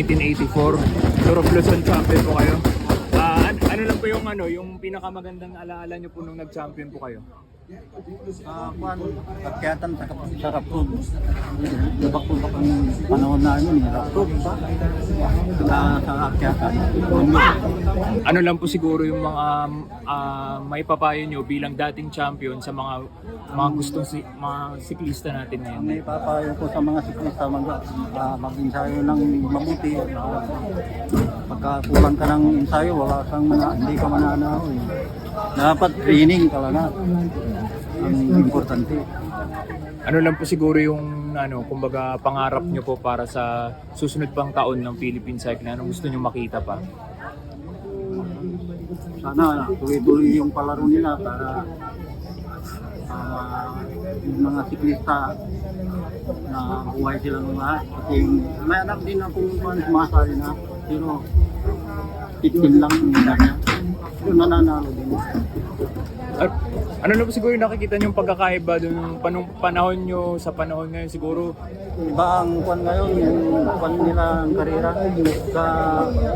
1984. Tour of Luzon champion po kayo. Ano lang po yung pinakamagandang alaala nyo po nung nag-champion po kayo? Kuan, akyatan sa Raptog. Lubak-lubak ang panahon namin, Raptog. Sa akyatan. Ano lang po siguro yung mga may papayo nyo bilang dating champion sa mga gustong mga siklista natin ngayon? May papayo ko sa mga siklista, mag-ensayo ng mabuti. Pagka kulang ka ng ensayo, hindi ka mananaw. Dapat training talaga. Ang importante. Ano lang po siguro yung kumbaga pangarap nyo po para sa susunod pang taon ng Philippine Cycling? Anong gusto nyo makita pa? Sana tuloy-tuloy yung palaro nila para yung mga siklista na buhay silang lahat. Kasi may anak din akong sumasali na pero 15 lang yung niya. Pero nananalo din. Ano na po siguro yung nakikita nyo yung pagkakaiba doon panahon nyo sa panahon ngayon siguro? Iba ang kwan ngayon, yung kwan nila ang karera. Sa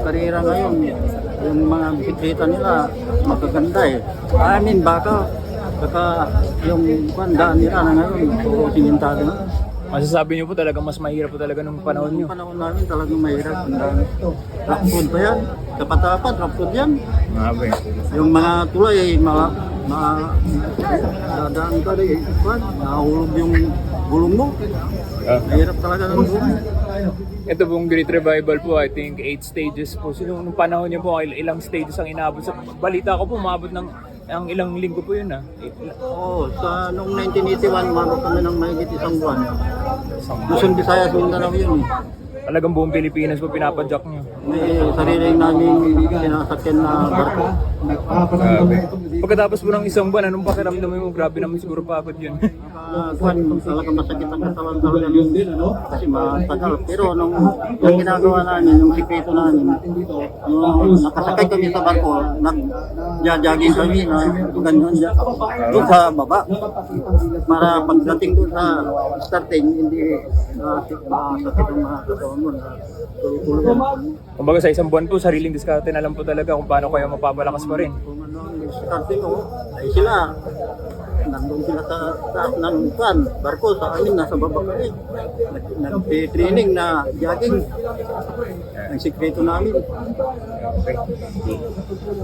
karera ngayon, yung mga bisikleta nila magaganda eh. Baka saka yung kwan daan nila na ngayon, puro simentado na. Masasabi nyo po talaga mas mahirap po talaga nung panahon nyo? Yung panahon namin talagang mahirap. Raptod pa yan. Tapat-tapat, raptod yan. Grabe. Yung mga tulay, dadaan ka rin, nahulog yung gulong mo. Mahirap talaga ng gulong. Ito pong Great Revival po, I think 8 stages po. So, nung panahon niyo po, ilang stages ang inabot? Sa balita ko po, umabot ng ilang linggo po yun Oo, noong 1981, umabot kami ng mahigit isang buwan. Luzon, Visayas, Mindanao yun eh. Talagang buong Pilipinas po pinapadyak niyo. May sarili namin sinasakyan na barko. Grabe. Pagkatapos po ng isang buwan, anong pakiramdam mo? Grabe naman siguro pagod yun. Talaga masakit ang katawan talaga yun din, kasi matagal. Pero yung ginagawa namin, yung sikreto namin, nakasakay kami sa barko, nag-jogging kami na ganyan dyan, doon sa baba. Para pagdating doon sa starting, hindi masakit ang mga katawan mo. Kumbaga sa isang buwan po, sariling diskarte na lang po talaga kung paano kayo mapapalakas pa rin. Kung ano ang starting mo, ay sila. Nandun sila sa taas ng barko, sa amin nasa baba kami. Nag-training na jogging. Ang sikreto namin. Okay.